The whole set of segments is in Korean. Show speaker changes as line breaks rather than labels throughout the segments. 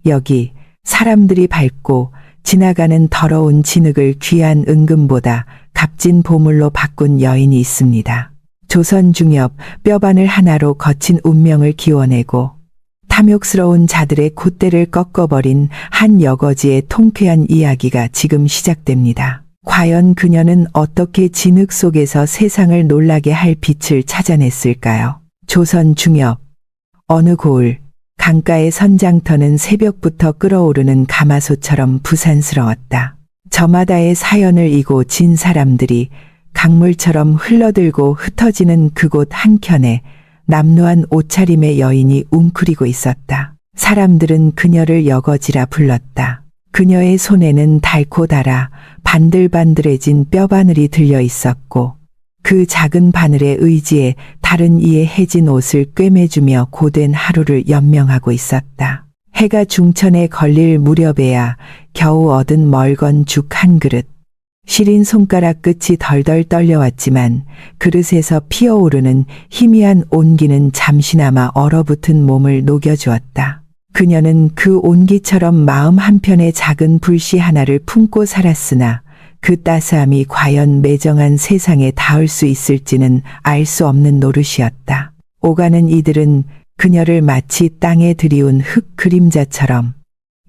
여기 사람들이 밟고 지나가는 더러운 진흙을 귀한 은금보다 값진 보물로 바꾼 여인이 있습니다. 조선 중엽 뼈바늘 하나로 거친 운명을 기워내고 탐욕스러운 자들의 콧대를 꺾어버린 한 여거지의 통쾌한 이야기가 지금 시작됩니다. 과연 그녀는 어떻게 진흙 속에서 세상을 놀라게 할 빛을 찾아냈을까요? 조선 중엽 어느 고을 강가의 선장터는 새벽부터 끓어오르는 가마솥처럼 부산스러웠다. 저마다의 사연을 이고 진 사람들이 강물처럼 흘러들고 흩어지는 그곳 한켠에 남루한 옷차림의 여인이 웅크리고 있었다. 사람들은 그녀를 여거지라 불렀다. 그녀의 손에는 닳고 닳아 반들반들해진 뼈바늘이 들려 있었고 그 작은 바늘의 의지에 다른 이의 해진 옷을 꿰매주며 고된 하루를 연명하고 있었다. 해가 중천에 걸릴 무렵에야 겨우 얻은 멀건 죽 한 그릇. 시린 손가락 끝이 덜덜 떨려왔지만 그릇에서 피어오르는 희미한 온기는 잠시나마 얼어붙은 몸을 녹여주었다. 그녀는 그 온기처럼 마음 한편에 작은 불씨 하나를 품고 살았으나 그 따스함이 과연 매정한 세상에 닿을 수 있을지는 알 수 없는 노릇이었다. 오가는 이들은 그녀를 마치 땅에 들이운 흙 그림자처럼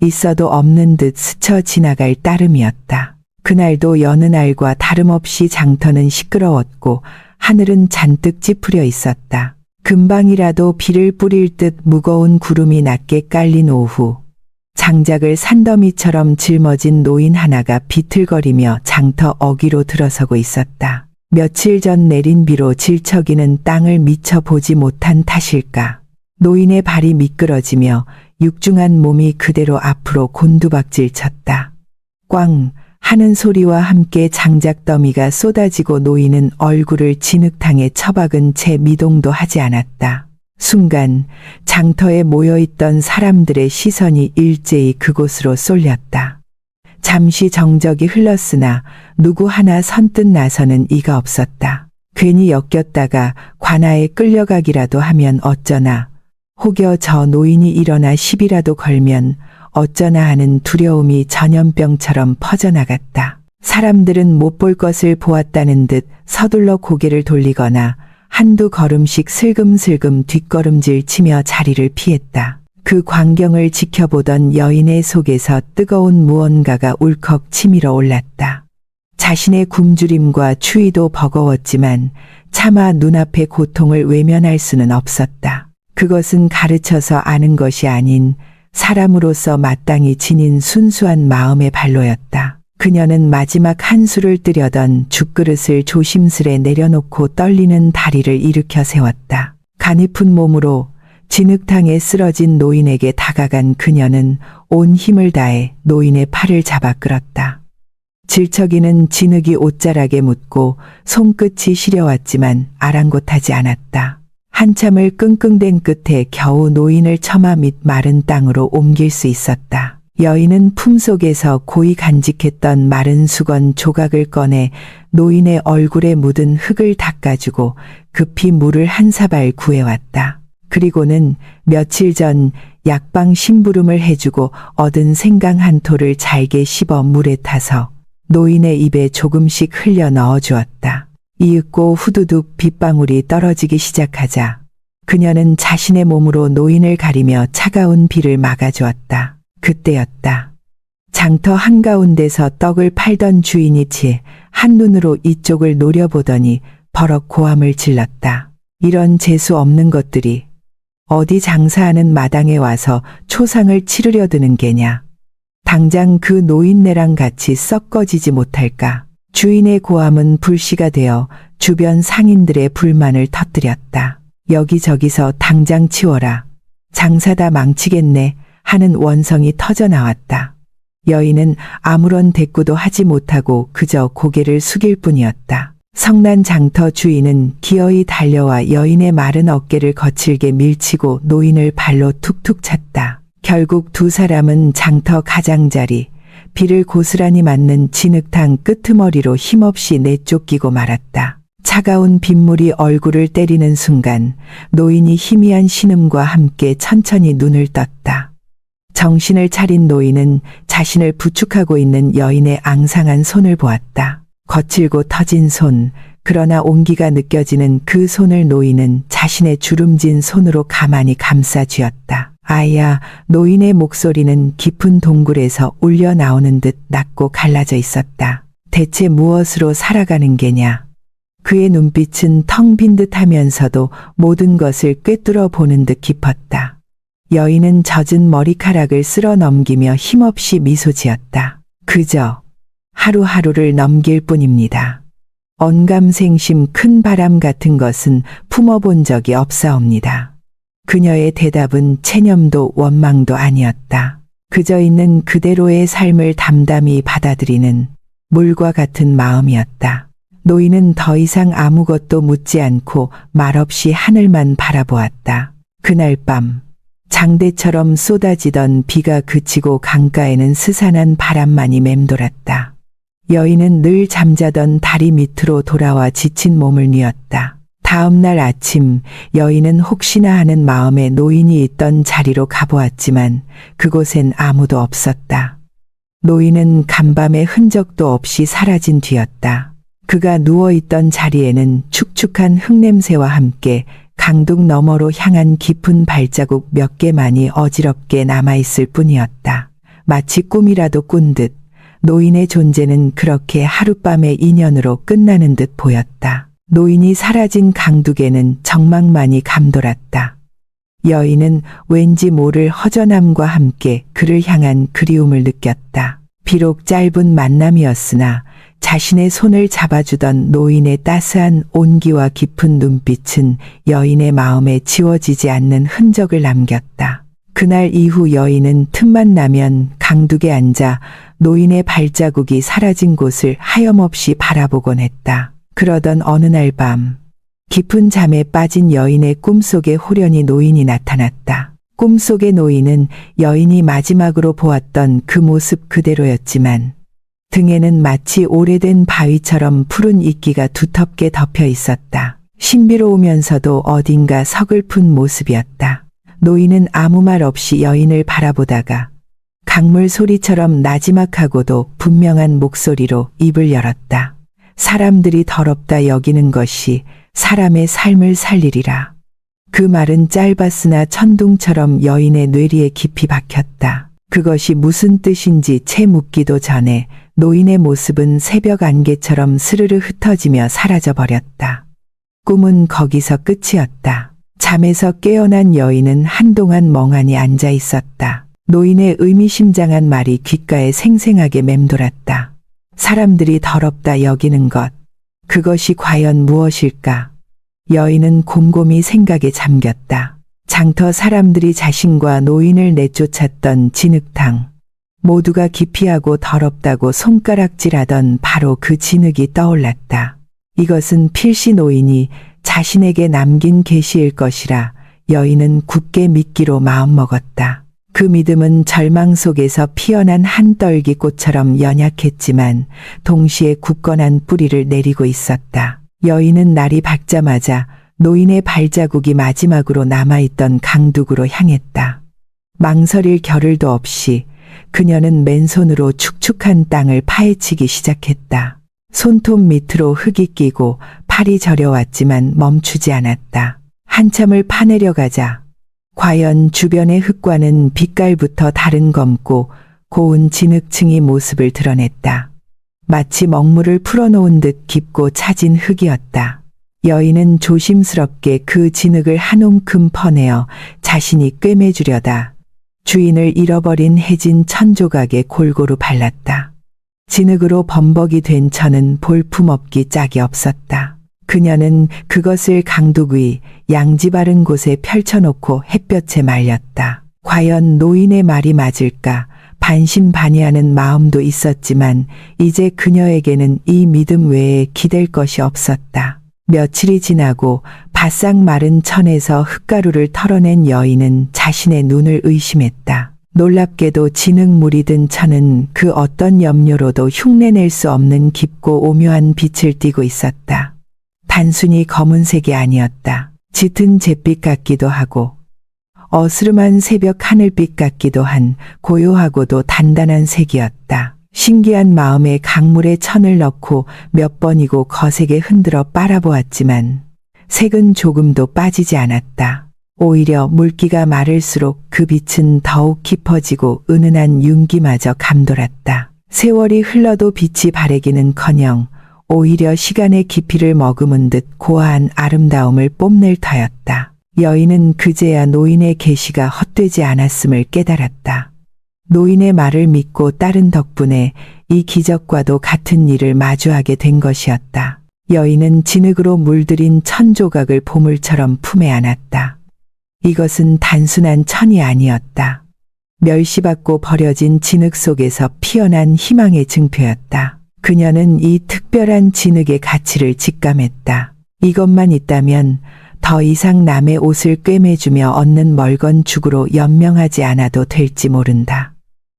있어도 없는 듯 스쳐 지나갈 따름이었다. 그날도 여느 날과 다름없이 장터는 시끄러웠고 하늘은 잔뜩 찌푸려 있었다. 금방이라도 비를 뿌릴 듯 무거운 구름이 낮게 깔린 오후, 장작을 산더미처럼 짊어진 노인 하나가 비틀거리며 장터 어귀로 들어서고 있었다. 며칠 전 내린 비로 질척이는 땅을 미처 보지 못한 탓일까. 노인의 발이 미끄러지며 육중한 몸이 그대로 앞으로 곤두박질 쳤다. 꽝 하는 소리와 함께 장작더미가 쏟아지고 노인은 얼굴을 진흙탕에 처박은 채 미동도 하지 않았다. 순간 장터에 모여있던 사람들의 시선이 일제히 그곳으로 쏠렸다. 잠시 정적이 흘렀으나 누구 하나 선뜻 나서는 이가 없었다. 괜히 엮였다가 관아에 끌려가기라도 하면 어쩌나, 혹여 저 노인이 일어나 시비라도 걸면 어쩌나 하는 두려움이 전염병처럼 퍼져나갔다. 사람들은 못 볼 것을 보았다는 듯 서둘러 고개를 돌리거나 한두 걸음씩 슬금슬금 뒷걸음질 치며 자리를 피했다. 그 광경을 지켜보던 여인의 속에서 뜨거운 무언가가 울컥 치밀어 올랐다. 자신의 굶주림과 추위도 버거웠지만 차마 눈앞의 고통을 외면할 수는 없었다. 그것은 가르쳐서 아는 것이 아닌 사람으로서 마땅히 지닌 순수한 마음의 발로였다. 그녀는 마지막 한수를 뜨려던 죽그릇을 조심스레 내려놓고 떨리는 다리를 일으켜 세웠다. 가냘픈 몸으로 진흙탕에 쓰러진 노인에게 다가간 그녀는 온 힘을 다해 노인의 팔을 잡아 끌었다. 질척이는 진흙이 옷자락에 묻고 손끝이 시려왔지만 아랑곳하지 않았다. 한참을 끙끙댄 끝에 겨우 노인을 처마 밑 마른 땅으로 옮길 수 있었다. 여인은 품속에서 고이 간직했던 마른 수건 조각을 꺼내 노인의 얼굴에 묻은 흙을 닦아주고 급히 물을 한 사발 구해왔다. 그리고는 며칠 전 약방 심부름을 해주고 얻은 생강 한 톨을 잘게 씹어 물에 타서 노인의 입에 조금씩 흘려 넣어주었다. 이윽고 후두둑 빗방울이 떨어지기 시작하자 그녀는 자신의 몸으로 노인을 가리며 차가운 비를 막아주었다. 그때였다. 장터 한가운데서 떡을 팔던 주인이 한눈으로 이쪽을 노려보더니 버럭 고함을 질렀다. 이런 재수 없는 것들이 어디 장사하는 마당에 와서 초상을 치르려 드는 게냐. 당장 그 노인네랑 같이 썩거지지 못할까. 주인의 고함은 불씨가 되어 주변 상인들의 불만을 터뜨렸다. 여기저기서 당장 치워라. 장사 다 망치겠네 하는 원성이 터져나왔다. 여인은 아무런 대꾸도 하지 못하고 그저 고개를 숙일 뿐이었다. 성난 장터 주인은 기어이 달려와 여인의 마른 어깨를 거칠게 밀치고 노인을 발로 툭툭 찼다. 결국 두 사람은 장터 가장자리, 비를 고스란히 맞는 진흙탕 끄트머리로 힘없이 내쫓기고 말았다. 차가운 빗물이 얼굴을 때리는 순간 노인이 희미한 신음과 함께 천천히 눈을 떴다. 정신을 차린 노인은 자신을 부축하고 있는 여인의 앙상한 손을 보았다. 거칠고 터진 손, 그러나 온기가 느껴지는 그 손을 노인은 자신의 주름진 손으로 가만히 감싸 쥐었다. 아야, 노인의 목소리는 깊은 동굴에서 울려 나오는 듯 낮고 갈라져 있었다. 대체 무엇으로 살아가는 게냐? 그의 눈빛은 텅 빈 듯 하면서도 모든 것을 꿰뚫어 보는 듯 깊었다. 여인은 젖은 머리카락을 쓸어 넘기며 힘없이 미소 지었다. 그저 하루하루를 넘길 뿐입니다. 언감생심 큰 바람 같은 것은 품어본 적이 없사옵니다. 그녀의 대답은 체념도 원망도 아니었다. 그저 있는 그대로의 삶을 담담히 받아들이는 물과 같은 마음이었다. 노인은 더 이상 아무것도 묻지 않고 말없이 하늘만 바라보았다. 그날 밤 장대처럼 쏟아지던 비가 그치고 강가에는 스산한 바람만이 맴돌았다. 여인은 늘 잠자던 다리 밑으로 돌아와 지친 몸을 뉘었다. 다음 날 아침 여인은 혹시나 하는 마음에 노인이 있던 자리로 가보았지만 그곳엔 아무도 없었다. 노인은 간밤의 흔적도 없이 사라진 뒤였다. 그가 누워있던 자리에는 축축한 흙냄새와 함께 강둑 너머로 향한 깊은 발자국 몇 개만이 어지럽게 남아있을 뿐이었다. 마치 꿈이라도 꾼 듯 노인의 존재는 그렇게 하룻밤의 인연으로 끝나는 듯 보였다. 노인이 사라진 강둑에는 적막만이 감돌았다. 여인은 왠지 모를 허전함과 함께 그를 향한 그리움을 느꼈다. 비록 짧은 만남이었으나 자신의 손을 잡아주던 노인의 따스한 온기와 깊은 눈빛은 여인의 마음에 지워지지 않는 흔적을 남겼다. 그날 이후 여인은 틈만 나면 강둑에 앉아 노인의 발자국이 사라진 곳을 하염없이 바라보곤 했다. 그러던 어느 날 밤 깊은 잠에 빠진 여인의 꿈속에 호련히 노인이 나타났다. 꿈속의 노인은 여인이 마지막으로 보았던 그 모습 그대로였지만 등에는 마치 오래된 바위처럼 푸른 이끼가 두텁게 덮여 있었다. 신비로우면서도 어딘가 서글픈 모습이었다. 노인은 아무 말 없이 여인을 바라보다가 강물 소리처럼 나지막하고도 분명한 목소리로 입을 열었다. 사람들이 더럽다 여기는 것이 사람의 삶을 살리리라. 그 말은 짧았으나 천둥처럼 여인의 뇌리에 깊이 박혔다. 그것이 무슨 뜻인지 채 묻기도 전에 노인의 모습은 새벽 안개처럼 스르르 흩어지며 사라져버렸다. 꿈은 거기서 끝이었다. 잠에서 깨어난 여인은 한동안 멍하니 앉아 있었다. 노인의 의미심장한 말이 귓가에 생생하게 맴돌았다. 사람들이 더럽다 여기는 것, 그것이 과연 무엇일까? 여인은 곰곰이 생각에 잠겼다. 장터 사람들이 자신과 노인을 내쫓았던 진흙탕, 모두가 기피하고 더럽다고 손가락질하던 바로 그 진흙이 떠올랐다. 이것은 필시 노인이 자신에게 남긴 계시일 것이라 여인은 굳게 믿기로 마음먹었다. 그 믿음은 절망 속에서 피어난 한 떨기 꽃처럼 연약했지만 동시에 굳건한 뿌리를 내리고 있었다. 여인은 날이 밝자마자 노인의 발자국이 마지막으로 남아있던 강둑으로 향했다. 망설일 겨를도 없이 그녀는 맨손으로 축축한 땅을 파헤치기 시작했다. 손톱 밑으로 흙이 끼고 팔이 저려왔지만 멈추지 않았다. 한참을 파내려가자 과연 주변의 흙과는 빛깔부터 다른 검고 고운 진흙층이 모습을 드러냈다. 마치 먹물을 풀어놓은 듯 깊고 차진 흙이었다. 여인은 조심스럽게 그 진흙을 한 움큼 퍼내어 자신이 꿰매주려다 주인을 잃어버린 해진 천조각에 골고루 발랐다. 진흙으로 범벅이 된 천은 볼품없기 짝이 없었다. 그녀는 그것을 강둑 위 양지 바른 곳에 펼쳐놓고 햇볕에 말렸다. 과연 노인의 말이 맞을까 반신반의하는 마음도 있었지만 이제 그녀에게는 이 믿음 외에 기댈 것이 없었다. 며칠이 지나고 바싹 마른 천에서 흙가루를 털어낸 여인은 자신의 눈을 의심했다. 놀랍게도 진흙물이 든 천은 그 어떤 염료로도 흉내낼 수 없는 깊고 오묘한 빛을 띠고 있었다. 단순히 검은색이 아니었다. 짙은 잿빛 같기도 하고 어스름한 새벽 하늘빛 같기도 한 고요하고도 단단한 색이었다. 신기한 마음에 강물에 천을 넣고 몇 번이고 거세게 흔들어 빨아보았지만 색은 조금도 빠지지 않았다. 오히려 물기가 마를수록 그 빛은 더욱 깊어지고 은은한 윤기마저 감돌았다. 세월이 흘러도 빛이 바래기는커녕 오히려 시간의 깊이를 머금은 듯 고아한 아름다움을 뽐낼 터였다. 여인은 그제야 노인의 계시가 헛되지 않았음을 깨달았다. 노인의 말을 믿고 따른 덕분에 이 기적과도 같은 일을 마주하게 된 것이었다. 여인은 진흙으로 물들인 천 조각을 보물처럼 품에 안았다. 이것은 단순한 천이 아니었다. 멸시받고 버려진 진흙 속에서 피어난 희망의 증표였다. 그녀는 이 특별한 진흙의 가치를 직감했다. 이것만 있다면 더 이상 남의 옷을 꿰매주며 얻는 멀건 죽으로 연명하지 않아도 될지 모른다.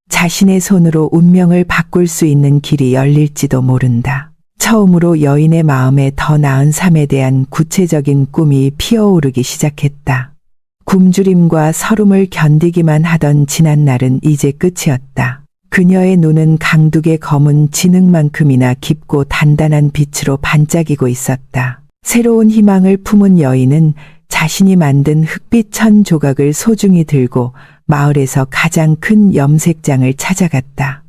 자신의 손으로 운명을 바꿀 수 있는 길이 열릴지도 모른다. 처음으로 여인의 마음에 더 나은 삶에 대한 구체적인 꿈이 피어오르기 시작했다. 굶주림과 서름을 견디기만 하던 지난 날은 이제 끝이었다. 그녀의 눈은 강둑의 검은 진흙만큼이나 깊고 단단한 빛으로 반짝이고 있었다. 새로운 희망을 품은 여인은 자신이 만든 흑빛 천 조각을 소중히 들고 마을에서 가장 큰 염색장을 찾아갔다.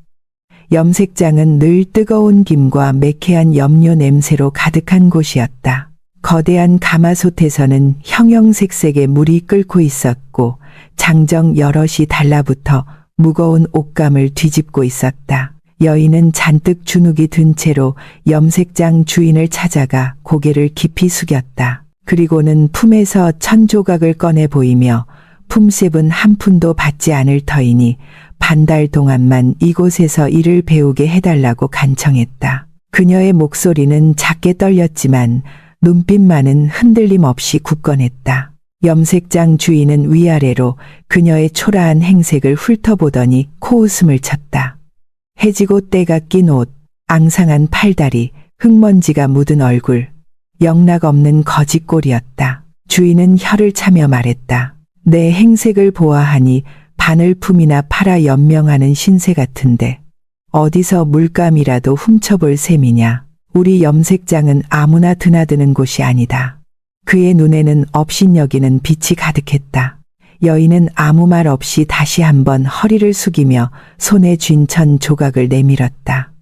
염색장은 늘 뜨거운 김과 매캐한 염료 냄새로 가득한 곳이었다. 거대한 가마솥에서는 형형색색의 물이 끓고 있었고 장정 여럿이 달라붙어 무거운 옷감을 뒤집고 있었다. 여인은 잔뜩 주눅이 든 채로 염색장 주인을 찾아가 고개를 깊이 숙였다. 그리고는 품에서 천 조각을 꺼내 보이며 품셉은 한 푼도 받지 않을 터이니 반달 동안만 이곳에서 일을 배우게 해달라고 간청했다. 그녀의 목소리는 작게 떨렸지만 눈빛만은 흔들림 없이 굳건했다. 염색장 주인은 위아래로 그녀의 초라한 행색을 훑어보더니 코웃음을 쳤다. 해지고 때가 낀 옷, 앙상한 팔다리, 흙먼지가 묻은 얼굴, 영락없는 거짓골이었다. 주인은 혀를 차며 말했다. 내 행색을 보아하니 바늘품이나 팔아 연명하는 신세 같은데 어디서 물감이라도 훔쳐볼 셈이냐. 우리 염색장은 아무나 드나드는 곳이 아니다. 그의 눈에는 업신여기는 빛이 가득했다. 여인은 아무 말 없이 다시 한번 허리를 숙이며 손에 쥔 천 조각을 내밀었다.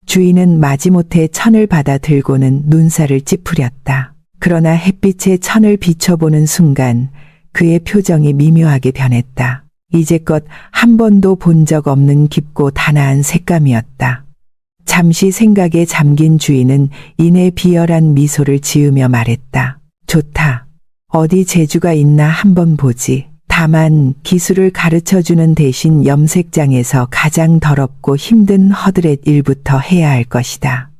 주인은 마지못해 천을 받아 들고는 눈살을 찌푸렸다. 그러나 햇빛에 천을 비춰보는 순간 그의 표정이 미묘하게 변했다. 이제껏 한 번도 본 적 없는 깊고 단아한 색감이었다. 잠시 생각에 잠긴 주인은 이내 비열한 미소를 지으며 말했다. 좋다. 어디 재주가 있나 한번 보지. 다만 기술을 가르쳐주는 대신 염색장에서 가장 더럽고 힘든 허드렛 일부터 해야 할 것이다.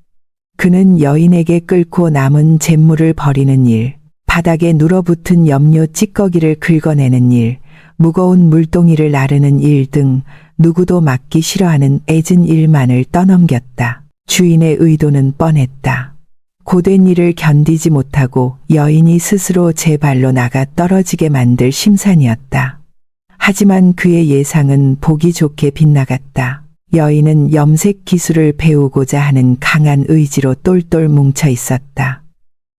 그는 여인에게 끓고 남은 잿물을 버리는 일, 바닥에 눌어붙은 염료 찌꺼기를 긁어내는 일, 무거운 물동이를 나르는 일 등 누구도 맡기 싫어하는 애진 일만을 떠넘겼다. 주인의 의도는 뻔했다. 고된 일을 견디지 못하고 여인이 스스로 제 발로 나가 떨어지게 만들 심산이었다. 하지만 그의 예상은 보기 좋게 빗나갔다. 여인은 염색 기술을 배우고자 하는 강한 의지로 똘똘 뭉쳐 있었다.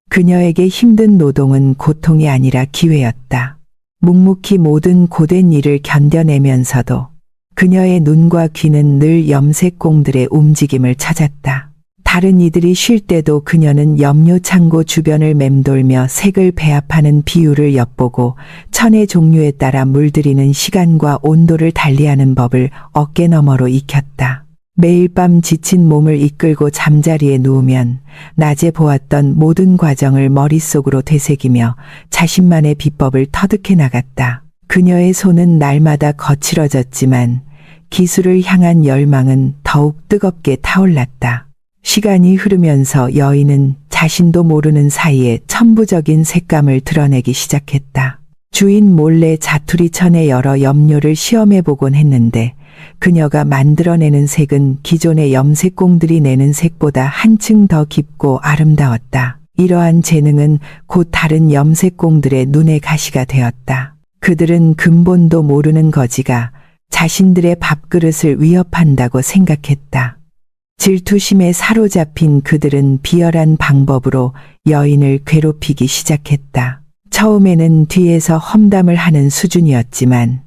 그녀에게 힘든 노동은 고통이 아니라 기회였다. 묵묵히 모든 고된 일을 견뎌내면서도 그녀의 눈과 귀는 늘 염색공들의 움직임을 찾았다. 다른 이들이 쉴 때도 그녀는 염료 창고 주변을 맴돌며 색을 배합하는 비율을 엿보고 천의 종류에 따라 물들이는 시간과 온도를 달리하는 법을 어깨너머로 익혔다. 매일 밤 지친 몸을 이끌고 잠자리에 누우면 낮에 보았던 모든 과정을 머릿속으로 되새기며 자신만의 비법을 터득해 나갔다. 그녀의 손은 날마다 거칠어졌지만 기술을 향한 열망은 더욱 뜨겁게 타올랐다. 시간이 흐르면서 여인은 자신도 모르는 사이에 천부적인 색감을 드러내기 시작했다. 주인 몰래 자투리천에 여러 염료를 시험해보곤 했는데 그녀가 만들어내는 색은 기존의 염색공들이 내는 색보다 한층 더 깊고 아름다웠다. 이러한 재능은 곧 다른 염색공들의 눈의 가시가 되었다. 그들은 근본도 모르는 거지가 자신들의 밥그릇을 위협한다고 생각했다. 질투심에 사로잡힌 그들은 비열한 방법으로 여인을 괴롭히기 시작했다. 처음에는 뒤에서 험담을 하는 수준이었지만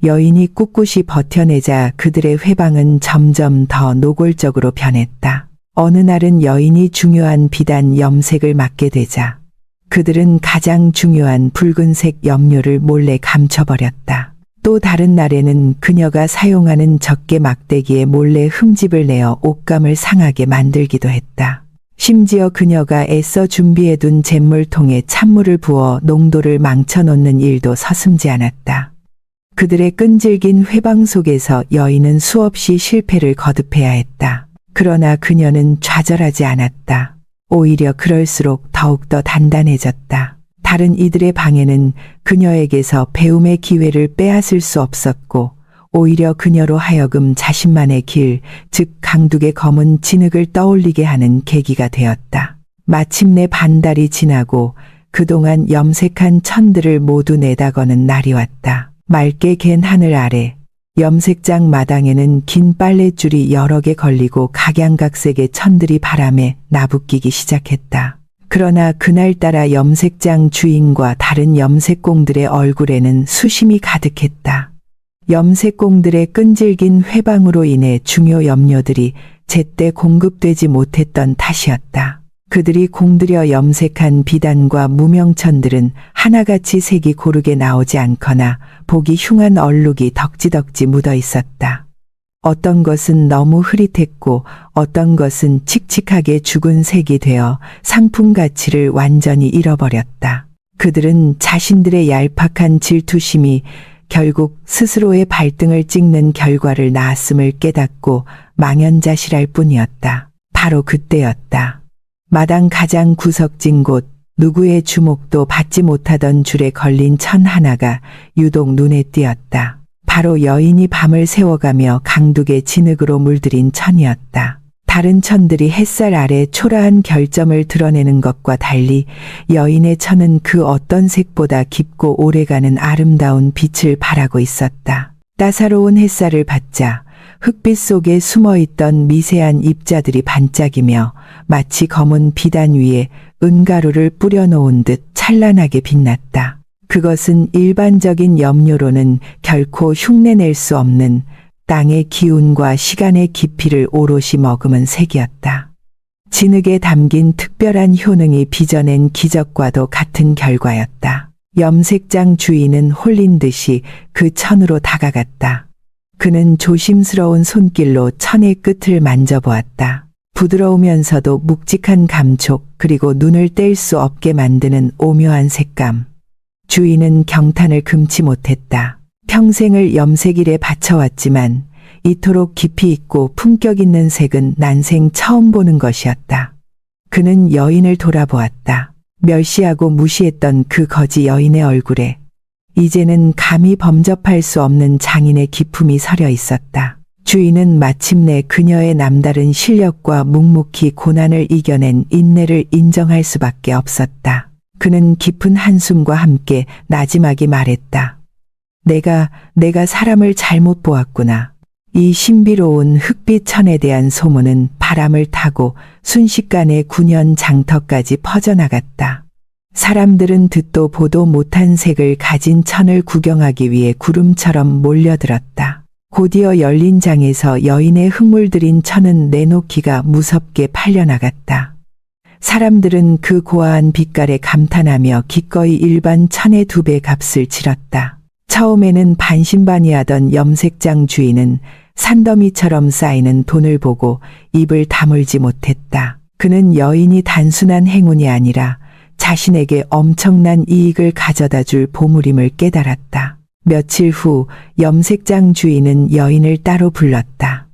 여인이 꿋꿋이 버텨내자 그들의 회방은 점점 더 노골적으로 변했다. 어느 날은 여인이 중요한 비단 염색을 맡게 되자 그들은 가장 중요한 붉은색 염료를 몰래 감춰버렸다. 또 다른 날에는 그녀가 사용하는 적게 막대기에 몰래 흠집을 내어 옷감을 상하게 만들기도 했다. 심지어 그녀가 애써 준비해둔 잿물통에 찬물을 부어 농도를 망쳐놓는 일도 서슴지 않았다. 그들의 끈질긴 회방 속에서 여인은 수없이 실패를 거듭해야 했다. 그러나 그녀는 좌절하지 않았다. 오히려 그럴수록 더욱더 단단해졌다. 다른 이들의 방해는 그녀에게서 배움의 기회를 빼앗을 수 없었고 오히려 그녀로 하여금 자신만의 길, 즉 강둑의 검은 진흙을 떠올리게 하는 계기가 되었다. 마침내 반달이 지나고 그동안 염색한 천들을 모두 내다거는 날이 왔다. 맑게 갠 하늘 아래 염색장 마당에는 긴 빨랫줄이 여러 개 걸리고 각양각색의 천들이 바람에 나부끼기 시작했다. 그러나 그날따라 염색장 주인과 다른 염색공들의 얼굴에는 수심이 가득했다. 염색공들의 끈질긴 회방으로 인해 중요 염료들이 제때 공급되지 못했던 탓이었다. 그들이 공들여 염색한 비단과 무명천들은 하나같이 색이 고르게 나오지 않거나 보기 흉한 얼룩이 덕지덕지 묻어 있었다. 어떤 것은 너무 흐릿했고 어떤 것은 칙칙하게 죽은 색이 되어 상품 가치를 완전히 잃어버렸다. 그들은 자신들의 얄팍한 질투심이 결국 스스로의 발등을 찍는 결과를 낳았음을 깨닫고 망연자실할 뿐이었다. 바로 그때였다. 마당 가장 구석진 곳, 누구의 주목도 받지 못하던 줄에 걸린 천 하나가 유독 눈에 띄었다. 바로 여인이 밤을 새워가며 강둑의 진흙으로 물들인 천이었다. 다른 천들이 햇살 아래 초라한 결점을 드러내는 것과 달리 여인의 천은 그 어떤 색보다 깊고 오래가는 아름다운 빛을 발하고 있었다. 따사로운 햇살을 받자 흙빛 속에 숨어있던 미세한 입자들이 반짝이며 마치 검은 비단 위에 은가루를 뿌려놓은 듯 찬란하게 빛났다. 그것은 일반적인 염료로는 결코 흉내낼 수 없는 땅의 기운과 시간의 깊이를 오롯이 머금은 색이었다. 진흙에 담긴 특별한 효능이 빚어낸 기적과도 같은 결과였다. 염색장 주인은 홀린 듯이 그 천으로 다가갔다. 그는 조심스러운 손길로 천의 끝을 만져보았다. 부드러우면서도 묵직한 감촉 그리고 눈을 뗄 수 없게 만드는 오묘한 색감. 주인은 경탄을 금치 못했다. 평생을 염색일에 바쳐왔지만 이토록 깊이 있고 품격 있는 색은 난생 처음 보는 것이었다. 그는 여인을 돌아보았다. 멸시하고 무시했던 그 거지 여인의 얼굴에 이제는 감히 범접할 수 없는 장인의 기품이 서려 있었다. 주인은 마침내 그녀의 남다른 실력과 묵묵히 고난을 이겨낸 인내를 인정할 수밖에 없었다. 그는 깊은 한숨과 함께 나지막이 말했다. 내가 사람을 잘못 보았구나. 이 신비로운 흑빛 천에 대한 소문은 바람을 타고 순식간에 9년 장터까지 퍼져나갔다. 사람들은 듣도 보도 못한 색을 가진 천을 구경하기 위해 구름처럼 몰려들었다. 곧이어 열린 장에서 여인의 흙물 들인 천은 내놓기가 무섭게 팔려나갔다. 사람들은 그 고아한 빛깔에 감탄하며 기꺼이 일반 천의 2배 값을 치렀다. 처음에는 반신반의하던 염색장 주인은 산더미처럼 쌓이는 돈을 보고 입을 다물지 못했다. 그는 여인이 단순한 행운이 아니라 자신에게 엄청난 이익을 가져다 줄 보물임을 깨달았다. 며칠 후 염색장 주인은 여인을 따로 불렀다.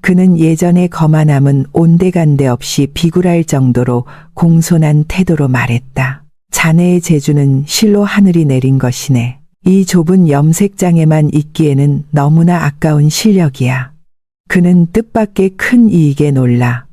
그는 예전의 거만함은 온데간데 없이 비굴할 정도로 공손한 태도로 말했다. 자네의 재주는 실로 하늘이 내린 것이네. 이 좁은 염색장에만 있기에는 너무나 아까운 실력이야. 그는 뜻밖의 큰 이익에 놀라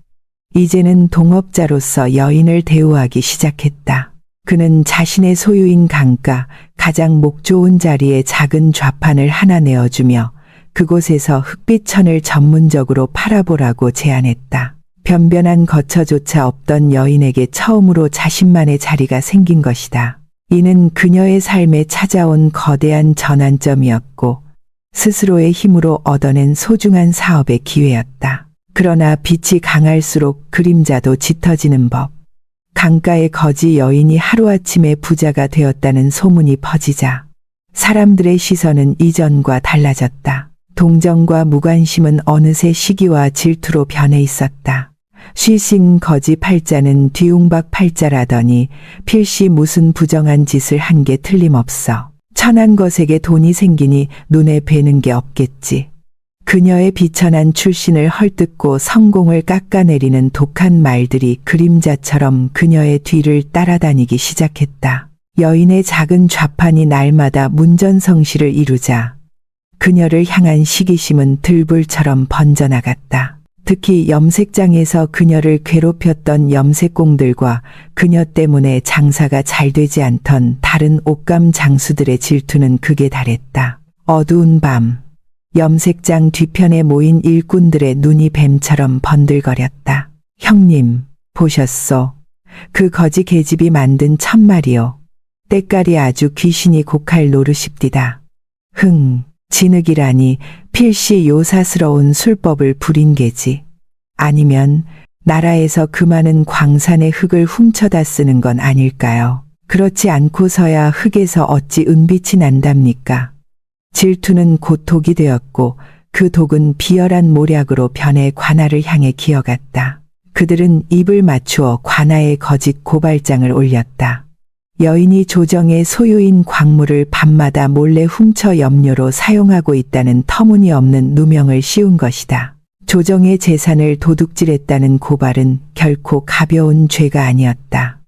이제는 동업자로서 여인을 대우하기 시작했다. 그는 자신의 소유인 강가 가장 목 좋은 자리에 작은 좌판을 하나 내어주며 그곳에서 흑빛천을 전문적으로 팔아보라고 제안했다. 변변한 거처조차 없던 여인에게 처음으로 자신만의 자리가 생긴 것이다. 이는 그녀의 삶에 찾아온 거대한 전환점이었고 스스로의 힘으로 얻어낸 소중한 사업의 기회였다. 그러나 빛이 강할수록 그림자도 짙어지는 법. 강가의 거지 여인이 하루아침에 부자가 되었다는 소문이 퍼지자 사람들의 시선은 이전과 달라졌다. 동정과 무관심은 어느새 시기와 질투로 변해 있었다. 쉬신 거지 팔자는 뒤웅박 팔자라더니 필시 무슨 부정한 짓을 한 게 틀림없어. 천한 것에게 돈이 생기니 눈에 뵈는 게 없겠지. 그녀의 비천한 출신을 헐뜯고 성공을 깎아내리는 독한 말들이 그림자처럼 그녀의 뒤를 따라다니기 시작했다. 여인의 작은 좌판이 날마다 문전성시를 이루자 그녀를 향한 시기심은 들불처럼 번져나갔다. 특히 염색장에서 그녀를 괴롭혔던 염색공들과 그녀 때문에 장사가 잘 되지 않던 다른 옷감 장수들의 질투는 극에 달했다. 어두운 밤, 염색장 뒤편에 모인 일꾼들의 눈이 뱀처럼 번들거렸다. 형님, 보셨소? 그 거지 계집이 만든 천말이요. 때깔이 아주 귀신이 곡할 노릇입디다. 진흙이라니 필시 요사스러운 술법을 부린 게지. 아니면 나라에서 그 많은 광산의 흙을 훔쳐다 쓰는 건 아닐까요? 그렇지 않고서야 흙에서 어찌 은빛이 난답니까? 질투는 곧 독이 되었고 그 독은 비열한 모략으로 변해 관아를 향해 기어갔다. 그들은 입을 맞추어 관아의 거짓 고발장을 올렸다. 여인이 조정의 소유인 광물을 밤마다 몰래 훔쳐 염료로 사용하고 있다는 터무니없는 누명을 씌운 것이다. 조정의 재산을 도둑질했다는 고발은 결코 가벼운 죄가 아니었다.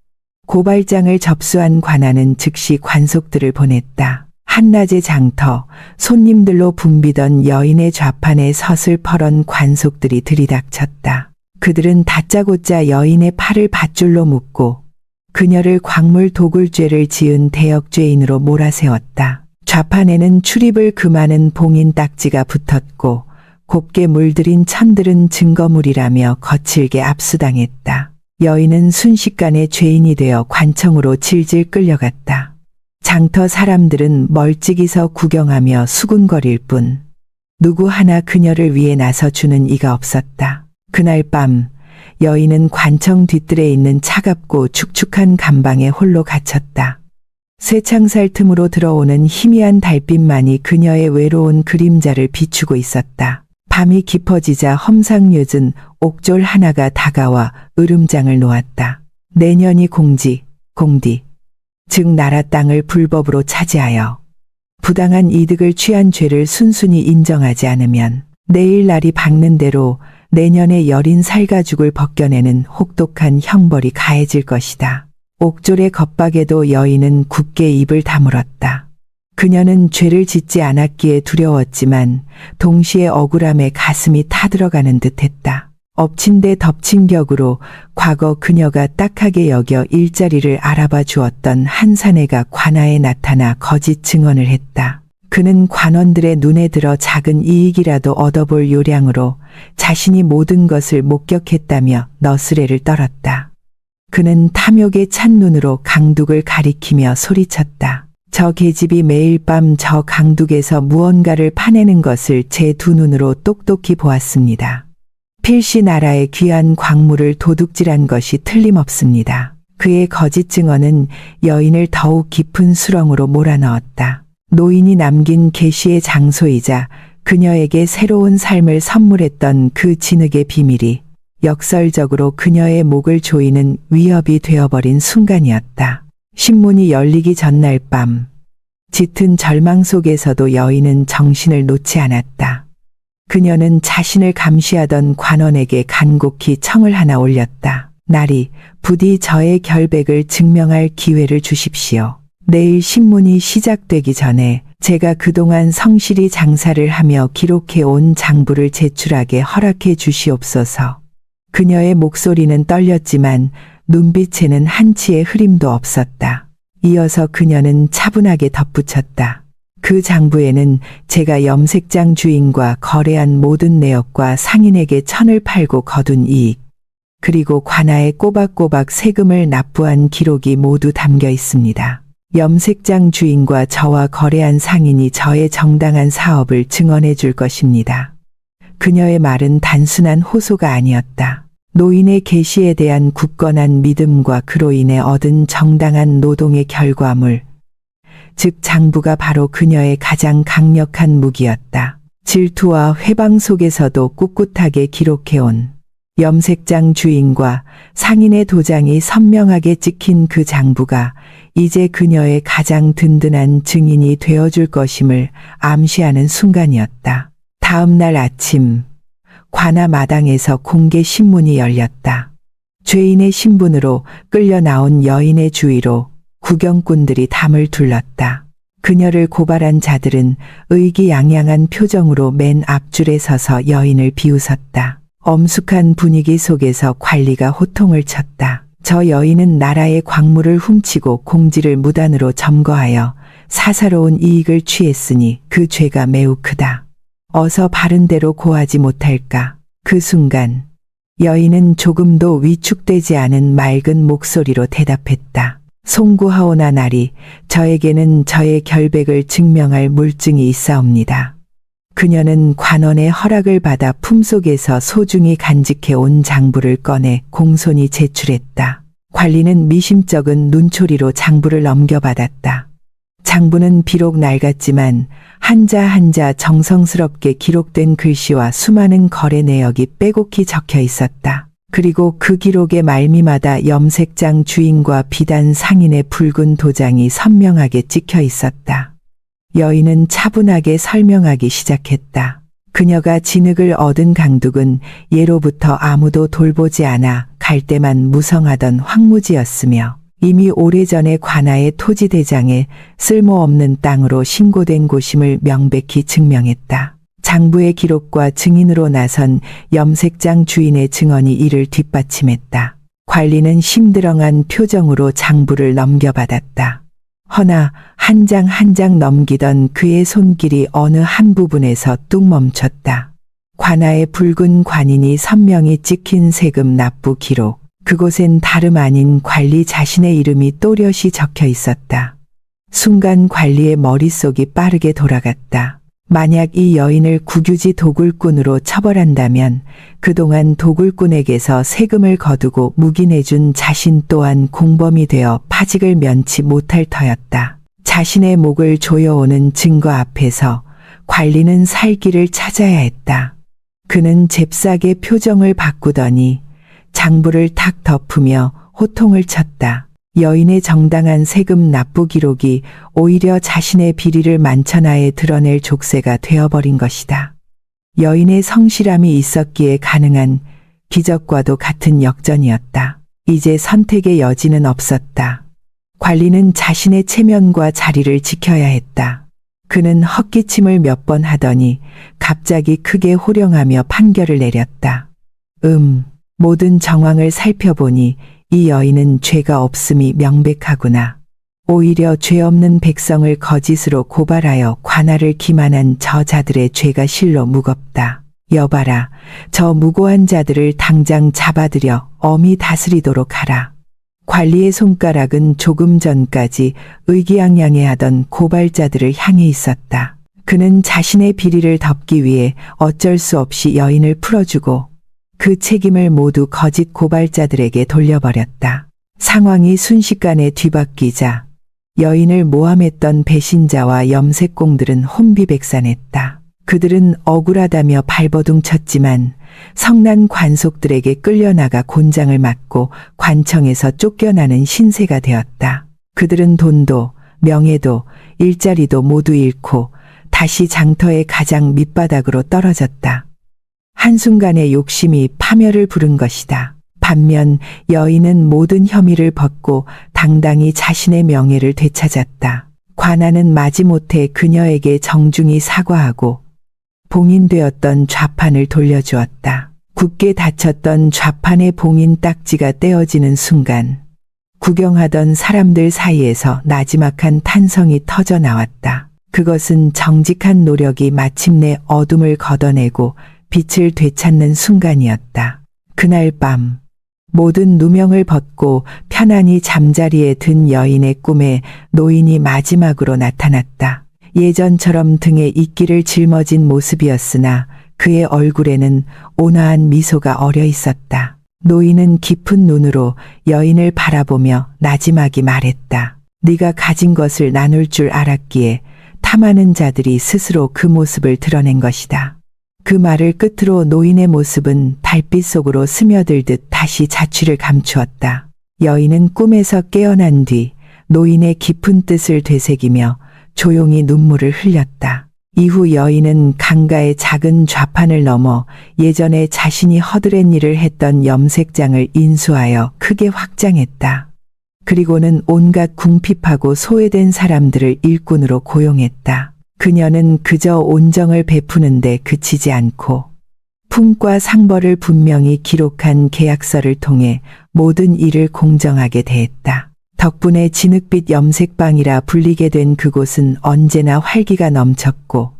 고발장을 접수한 관아는 즉시 관속들을 보냈다. 한낮의 장터, 손님들로 붐비던 여인의 좌판에 서슬퍼런 관속들이 들이닥쳤다. 그들은 다짜고짜 여인의 팔을 밧줄로 묶고 그녀를 광물 도굴죄를 지은 대역죄인으로 몰아세웠다. 좌판에는 출입을 금하는 봉인 딱지가 붙었고 곱게 물들인 천들은 증거물이라며 거칠게 압수당했다. 여인은 순식간에 죄인이 되어 관청으로 질질 끌려갔다. 장터 사람들은 멀찍이서 구경하며 수군거릴 뿐 누구 하나 그녀를 위해 나서주는 이가 없었다. 그날 밤 여인은 관청 뒤뜰에 있는 차갑고 축축한 감방에 홀로 갇혔다. 쇠창살 틈으로 들어오는 희미한 달빛만이 그녀의 외로운 그림자를 비추고 있었다. 밤이 깊어지자 험상궂은 옥졸 하나가 다가와 으름장을 놓았다. 내년이 공디, 즉 나라 땅을 불법으로 차지하여 부당한 이득을 취한 죄를 순순히 인정하지 않으면 내일 날이 밝는 대로 내년에 여린 살가죽을 벗겨내는 혹독한 형벌이 가해질 것이다. 옥졸의 겁박에도 여인은 굳게 입을 다물었다. 그녀는 죄를 짓지 않았기에 두려웠지만 동시에 억울함에 가슴이 타들어가는 듯했다. 엎친 데 덮친 격으로 과거 그녀가 딱하게 여겨 일자리를 알아봐 주었던 한 사내가 관아에 나타나 거짓 증언을 했다. 그는 관원들의 눈에 들어 작은 이익이라도 얻어볼 요량으로 자신이 모든 것을 목격했다며 너스레를 떨었다. 그는 탐욕에 찬 눈으로 강둑을 가리키며 소리쳤다. 저 계집이 매일 밤 저 강둑에서 무언가를 파내는 것을 제 두 눈으로 똑똑히 보았습니다. 필시 나라의 귀한 광물을 도둑질한 것이 틀림없습니다. 그의 거짓 증언은 여인을 더욱 깊은 수렁으로 몰아넣었다. 노인이 남긴 계시의 장소이자 그녀에게 새로운 삶을 선물했던 그 진흙의 비밀이 역설적으로 그녀의 목을 조이는 위협이 되어버린 순간이었다. 신문이 열리기 전날 밤, 짙은 절망 속에서도 여인은 정신을 놓지 않았다. 그녀는 자신을 감시하던 관원에게 간곡히 청을 하나 올렸다. 날이 부디 저의 결백을 증명할 기회를 주십시오. 내일 신문이 시작되기 전에 제가 그동안 성실히 장사를 하며 기록해온 장부를 제출하게 허락해 주시옵소서. 그녀의 목소리는 떨렸지만 눈빛에는 한치의 흐림도 없었다. 이어서 그녀는 차분하게 덧붙였다. 그 장부에는 제가 염색장 주인과 거래한 모든 내역과 상인에게 천을 팔고 거둔 이익, 그리고 관아에 꼬박꼬박 세금을 납부한 기록이 모두 담겨 있습니다. 염색장 주인과 저와 거래한 상인이 저의 정당한 사업을 증언해 줄 것입니다. 그녀의 말은 단순한 호소가 아니었다. 노인의 계시에 대한 굳건한 믿음과 그로 인해 얻은 정당한 노동의 결과물, 즉 장부가 바로 그녀의 가장 강력한 무기였다. 질투와 회방 속에서도 꿋꿋하게 기록해온 염색장 주인과 상인의 도장이 선명하게 찍힌 그 장부가 이제 그녀의 가장 든든한 증인이 되어줄 것임을 암시하는 순간이었다. 다음 날 아침, 관아 마당에서 공개 신문이 열렸다. 죄인의 신분으로 끌려 나온 여인의 주위로 구경꾼들이 담을 둘렀다. 그녀를 고발한 자들은 의기양양한 표정으로 맨 앞줄에 서서 여인을 비웃었다. 엄숙한 분위기 속에서 관리가 호통을 쳤다. 저 여인은 나라의 광물을 훔치고 공지를 무단으로 점거하여 사사로운 이익을 취했으니 그 죄가 매우 크다. 어서 바른 대로 고하지 못할까. 그 순간 여인은 조금도 위축되지 않은 맑은 목소리로 대답했다. 송구하오나 나리, 저에게는 저의 결백을 증명할 물증이 있사옵니다. 그녀는 관원의 허락을 받아 품속에서 소중히 간직해 온 장부를 꺼내 공손히 제출했다. 관리는 미심쩍은 눈초리로 장부를 넘겨받았다. 장부는 비록 낡았지만 한자 한자 정성스럽게 기록된 글씨와 수많은 거래 내역이 빼곡히 적혀 있었다. 그리고 그 기록의 말미마다 염색장 주인과 비단 상인의 붉은 도장이 선명하게 찍혀 있었다. 여인은 차분하게 설명하기 시작했다. 그녀가 진흙을 얻은 강둑은 예로부터 아무도 돌보지 않아 갈 때만 무성하던 황무지였으며 이미 오래전에 관아의 토지대장에 쓸모없는 땅으로 신고된 곳임을 명백히 증명했다. 장부의 기록과 증인으로 나선 염색장 주인의 증언이 이를 뒷받침했다. 관리는 심드렁한 표정으로 장부를 넘겨받았다. 허나 한 장 한 장 넘기던 그의 손길이 어느 한 부분에서 뚝 멈췄다. 관아의 붉은 관인이 선명히 찍힌 세금 납부 기록. 그곳엔 다름 아닌 관리 자신의 이름이 또렷이 적혀 있었다. 순간 관리의 머릿속이 빠르게 돌아갔다. 만약 이 여인을 국유지 도굴꾼으로 처벌한다면 그동안 도굴꾼에게서 세금을 거두고 묵인해준 자신 또한 공범이 되어 파직을 면치 못할 터였다. 자신의 목을 조여오는 증거 앞에서 관리는 살 길을 찾아야 했다. 그는 잽싸게 표정을 바꾸더니 장부를 탁 덮으며 호통을 쳤다. 여인의 정당한 세금 납부 기록이 오히려 자신의 비리를 만천하에 드러낼 족쇄가 되어버린 것이다. 여인의 성실함이 있었기에 가능한 기적과도 같은 역전이었다. 이제 선택의 여지는 없었다. 관리는 자신의 체면과 자리를 지켜야 했다. 그는 헛기침을 몇 번 하더니 갑자기 크게 호령하며 판결을 내렸다. 모든 정황을 살펴보니 이 여인은 죄가 없음이 명백하구나. 오히려 죄 없는 백성을 거짓으로 고발하여 관아를 기만한 저 자들의 죄가 실로 무겁다. 여봐라, 저 무고한 자들을 당장 잡아들여 엄히 다스리도록 하라. 관리의 손가락은 조금 전까지 의기양양해하던 고발자들을 향해 있었다. 그는 자신의 비리를 덮기 위해 어쩔 수 없이 여인을 풀어주고 그 책임을 모두 거짓 고발자들에게 돌려버렸다. 상황이 순식간에 뒤바뀌자 여인을 모함했던 배신자와 염색공들은 혼비백산했다. 그들은 억울하다며 발버둥 쳤지만 성난 관속들에게 끌려나가 곤장을 맞고 관청에서 쫓겨나는 신세가 되었다. 그들은 돈도 명예도 일자리도 모두 잃고 다시 장터의 가장 밑바닥으로 떨어졌다. 한순간의 욕심이 파멸을 부른 것이다. 반면 여인은 모든 혐의를 벗고 당당히 자신의 명예를 되찾았다. 관아는 마지못해 그녀에게 정중히 사과하고 봉인되었던 좌판을 돌려주었다. 굳게 닫혔던 좌판의 봉인 딱지가 떼어지는 순간 구경하던 사람들 사이에서 나지막한 탄성이 터져 나왔다. 그것은 정직한 노력이 마침내 어둠을 걷어내고 빛을 되찾는 순간이었다. 그날 밤 모든 누명을 벗고 편안히 잠자리에 든 여인의 꿈에 노인이 마지막으로 나타났다. 예전처럼 등에 이끼를 짊어진 모습이었으나 그의 얼굴에는 온화한 미소가 어려 있었다. 노인은 깊은 눈으로 여인을 바라보며 나지막이 말했다. 네가 가진 것을 나눌 줄 알았기에 탐하는 자들이 스스로 그 모습을 드러낸 것이다. 그 말을 끝으로 노인의 모습은 달빛 속으로 스며들듯 다시 자취를 감추었다. 여인은 꿈에서 깨어난 뒤 노인의 깊은 뜻을 되새기며 조용히 눈물을 흘렸다. 이후 여인은 강가의 작은 좌판을 넘어 예전에 자신이 허드렛 일을 했던 염색장을 인수하여 크게 확장했다. 그리고는 온갖 궁핍하고 소외된 사람들을 일꾼으로 고용했다. 그녀는 그저 온정을 베푸는데 그치지 않고 품과 상벌을 분명히 기록한 계약서를 통해 모든 일을 공정하게 대했다. 덕분에 진흙빛 염색방이라 불리게 된 그곳은 언제나 활기가 넘쳤고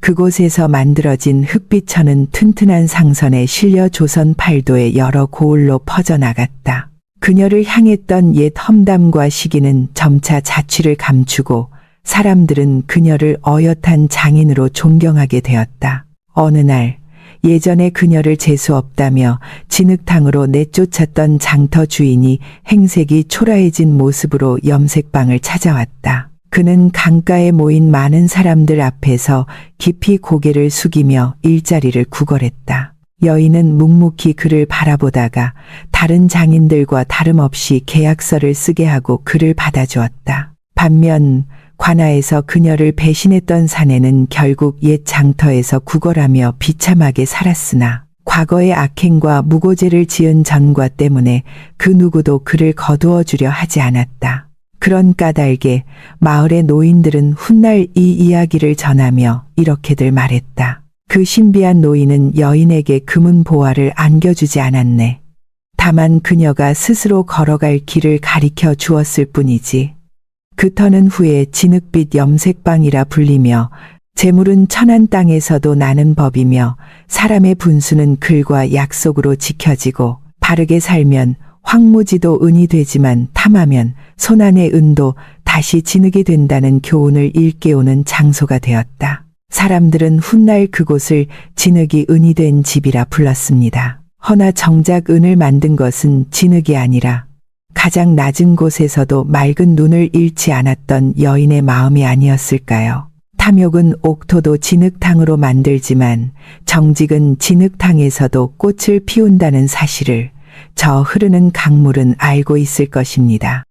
그곳에서 만들어진 흑빛천은 튼튼한 상선에 실려 조선 팔도의 여러 고을로 퍼져나갔다. 그녀를 향했던 옛 험담과 시기는 점차 자취를 감추고 사람들은 그녀를 어엿한 장인으로 존경하게 되었다. 어느 날 예전에 그녀를 재수없다며 진흙탕으로 내쫓았던 장터 주인이 행색이 초라해진 모습으로 염색방을 찾아왔다. 그는 강가에 모인 많은 사람들 앞에서 깊이 고개를 숙이며 일자리를 구걸했다. 여인은 묵묵히 그를 바라보다가 다른 장인들과 다름없이 계약서를 쓰게 하고 그를 받아주었다. 반면 관아에서 그녀를 배신했던 사내는 결국 옛 장터에서 구걸하며 비참하게 살았으나 과거의 악행과 무고죄를 지은 전과 때문에 그 누구도 그를 거두어 주려 하지 않았다. 그런 까닭에 마을의 노인들은 훗날 이 이야기를 전하며 이렇게들 말했다. 그 신비한 노인은 여인에게 금은 보화를 안겨주지 않았네. 다만 그녀가 스스로 걸어갈 길을 가리켜 주었을 뿐이지. 그 터는 후에 진흙빛 염색방이라 불리며 재물은 천한 땅에서도 나는 법이며 사람의 분수는 글과 약속으로 지켜지고 바르게 살면 황무지도 은이 되지만 탐하면 손안의 은도 다시 진흙이 된다는 교훈을 일깨우는 장소가 되었다. 사람들은 훗날 그곳을 진흙이 은이 된 집이라 불렀습니다. 허나 정작 은을 만든 것은 진흙이 아니라 가장 낮은 곳에서도 맑은 눈을 잃지 않았던 여인의 마음이 아니었을까요? 탐욕은 옥토도 진흙탕으로 만들지만 정직은 진흙탕에서도 꽃을 피운다는 사실을 저 흐르는 강물은 알고 있을 것입니다.